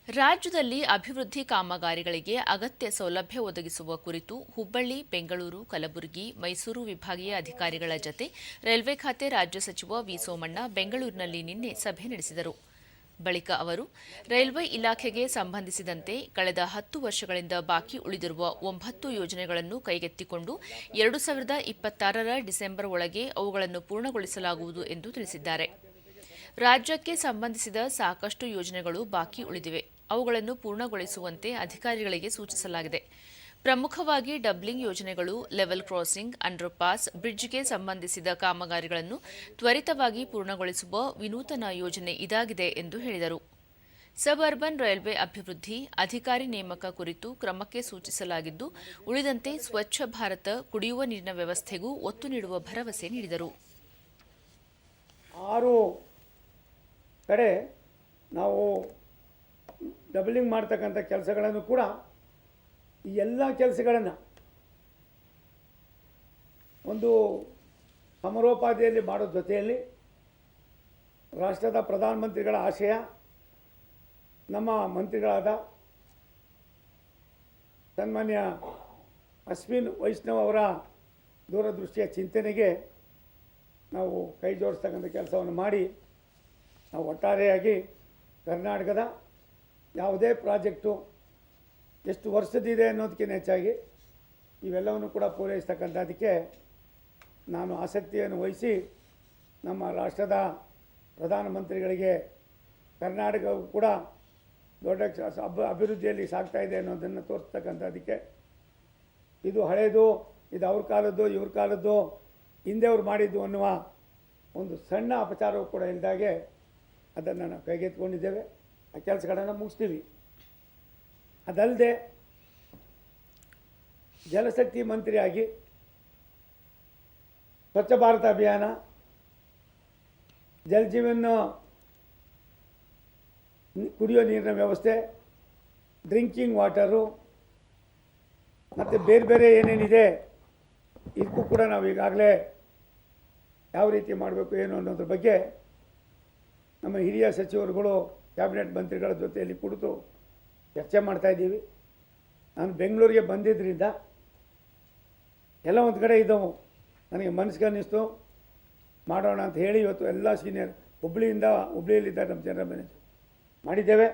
ರಾಜ್ಯದಲ್ಲಿ ಅಭಿವೃದ್ಧಿ ಕಾಮಗಾರಿಗಳಿಗೆ ಅಗತ್ಯ ಸೌಲಭ್ಯ ಒದಗಿಸುವ ಕುರಿತು ಹುಬ್ಬಳ್ಳಿ, ಬೆಂಗಳೂರು, ಕಲಬುರಗಿ, ಮೈಸೂರು ವಿಭಾಗೀಯ ಅಧಿಕಾರಿಗಳ ಜತೆ ರೈಲ್ವೆ ಖಾತೆ ರಾಜ್ಯ ಸಚಿವ ವಿ ಸೋಮಣ್ಣ ಬೆಂಗಳೂರಿನಲ್ಲಿ ನಿನ್ನೆ ಸಭೆ ನಡೆಸಿದರು. ಬಳಿಕ ಅವರು ರೈಲ್ವೆ ಇಲಾಖೆಗೆ ಸಂಬಂಧಿಸಿದಂತೆ ಕಳೆದ 10 ವರ್ಷಗಳಿಂದ ಬಾಕಿ ಉಳಿದಿರುವ 9 ಯೋಜನೆಗಳನ್ನು ಕೈಗೆತ್ತಿಕೊಂಡು 2026ರ ಡಿಸೆಂಬರ್ ಒಳಗೆ ಅವುಗಳನ್ನು ಪೂರ್ಣಗೊಳಿಸಲಾಗುವುದು ಎಂದು ತಿಳಿಸಿದ್ದಾರೆ. ರಾಜ್ಯಕ್ಕೆ ಸಂಬಂಧಿಸಿದ ಸಾಕಷ್ಟು ಯೋಜನೆಗಳು ಬಾಕಿ ಉಳಿದಿವೆ. ಅವುಗಳನ್ನು ಪೂರ್ಣಗೊಳಿಸುವಂತೆ ಅಧಿಕಾರಿಗಳಿಗೆ ಸೂಚಿಸಲಾಗಿದೆ. ಪ್ರಮುಖವಾಗಿ ಡಬ್ಲಿಂಗ್ ಯೋಜನೆಗಳು, ಲೆವೆಲ್ ಕ್ರಾಸಿಂಗ್, ಅಂಡರ್ಪಾಸ್, ಬ್ರಿಡ್ಜ್ಗೆ ಸಂಬಂಧಿಸಿದ ಕಾಮಗಾರಿಗಳನ್ನು ತ್ವರಿತವಾಗಿ ಪೂರ್ಣಗೊಳಿಸುವ ವಿನೂತನ ಯೋಜನೆ ಇದಾಗಿದೆ ಎಂದು ಹೇಳಿದರು. ಸಬ್ ಅರ್ಬನ್ ರೈಲ್ವೆ ಅಭಿವೃದ್ಧಿ, ಅಧಿಕಾರಿ ನೇಮಕ ಕುರಿತು ಕ್ರಮಕ್ಕೆ ಸೂಚಿಸಲಾಗಿದ್ದು, ಉಳಿದಂತೆ ಸ್ವಚ್ಛ ಭಾರತ, ಕುಡಿಯುವ ನೀರಿನ ವ್ಯವಸ್ಥೆಗೂ ಒತ್ತು ನೀಡುವ ಭರವಸೆ ನೀಡಿದರು. 6 ಕಡೆ ನಾವು ಡಬಲಿಂಗ್ ಮಾಡ್ತಕ್ಕಂಥ ಕೆಲಸಗಳನ್ನು ಕೂಡ ಈ ಎಲ್ಲ ಕೆಲಸಗಳನ್ನು ಒಂದು ಸಮರೋಪಾದಿಯಲ್ಲಿ ಮಾಡೋ ಜೊತೆಯಲ್ಲಿ ರಾಷ್ಟ್ರದ ಪ್ರಧಾನಮಂತ್ರಿಗಳ ಆಶಯ, ನಮ್ಮ ಮಂತ್ರಿಗಳಾದ ಸನ್ಮಾನ್ಯ ಅಶ್ವಿನ್ ವೈಷ್ಣವ್ ಅವರ ದೂರದೃಷ್ಟಿಯ ಚಿಂತನೆಗೆ ನಾವು ಕೈ ಜೋಡಿಸ್ತಕ್ಕಂಥ ಕೆಲಸವನ್ನು ಮಾಡಿ ನಾವು ಒಟ್ಟಾರೆಯಾಗಿ ಕರ್ನಾಟಕದ ಯಾವುದೇ ಪ್ರಾಜೆಕ್ಟು ಎಷ್ಟು ವರ್ಷದಿದೆ ಅನ್ನೋದಕ್ಕಿಂತ ಹೆಚ್ಚಾಗಿ ಇವೆಲ್ಲವನ್ನು ಕೂಡ ಪೂರೈಸ್ತಕ್ಕಂಥದ್ದಕ್ಕೆ ನಾನು ಆಸಕ್ತಿಯನ್ನು ವಹಿಸಿ ನಮ್ಮ ರಾಷ್ಟ್ರದ ಪ್ರಧಾನಮಂತ್ರಿಗಳಿಗೆ ಕರ್ನಾಟಕವು ಕೂಡ ದೊಡ್ಡ ಅಭಿವೃದ್ಧಿಯಲ್ಲಿ ಸಾಗ್ತಾ ಇದೆ ಅನ್ನೋದನ್ನು ತೋರಿಸ್ತಕ್ಕಂಥದ್ದಕ್ಕೆ ಇದು ಹಳೆಯದು, ಇದು ಅವ್ರ ಕಾಲದ್ದು, ಇವ್ರ ಕಾಲದ್ದು, ಹಿಂದೆ ಅವ್ರು ಮಾಡಿದ್ದು ಅನ್ನುವ ಒಂದು ಸಣ್ಣ ಅಪಚಾರವೂ ಕೂಡ ಇಲ್ಲದಾಗೆ ಅದನ್ನು ನಾವು ಕೈಗೆತ್ತಿಕೊಂಡಿದ್ದೇವೆ. ಆ ಕೆಲಸಗಳನ್ನು ಮುಗಿಸ್ತೀವಿ. ಅದಲ್ಲದೆ ಜಲಶಕ್ತಿ ಮಂತ್ರಿಯಾಗಿ ಸ್ವಚ್ಛ ಭಾರತ ಅಭಿಯಾನ, ಜಲಜೀವನ ಕುಡಿಯೋ ನೀರಿನ ವ್ಯವಸ್ಥೆ, ಡ್ರಿಂಕಿಂಗ್ ವಾಟರು ಮತ್ತು ಬೇರೆ ಬೇರೆ ಏನೇನಿದೆ ಇದಕ್ಕೂ ಕೂಡ ನಾವು ಈಗಾಗಲೇ ಯಾವ ರೀತಿ ಮಾಡಬೇಕು ಏನು ಅನ್ನೋದ್ರ ಬಗ್ಗೆ ನಮ್ಮ ಹಿರಿಯ ಸಚಿವರುಗಳು, ಕ್ಯಾಬಿನೆಟ್ ಮಂತ್ರಿಗಳ ಜೊತೆಯಲ್ಲಿ ಕುಳಿತು ಚರ್ಚೆ ಮಾಡ್ತಾಯಿದ್ದೀವಿ. ನಾನು ಬೆಂಗಳೂರಿಗೆ ಬಂದಿದ್ದರಿಂದ ಎಲ್ಲ ಒಂದು ಕಡೆ ಇದ್ದವು, ನನಗೆ ಮನಸ್ಸಿಗೆ ಅನ್ನಿಸ್ತು ಮಾಡೋಣ ಅಂತ ಹೇಳಿ ಇವತ್ತು ಎಲ್ಲ ಸೀನಿಯರ್ ಹುಬ್ಬಳ್ಳಿಯಲ್ಲಿದ್ದಾರೆ ನಮ್ಮ ಜನರಲ್ ಮ್ಯಾನೇಜರ್ ಮಾಡಿದ್ದೇವೆ.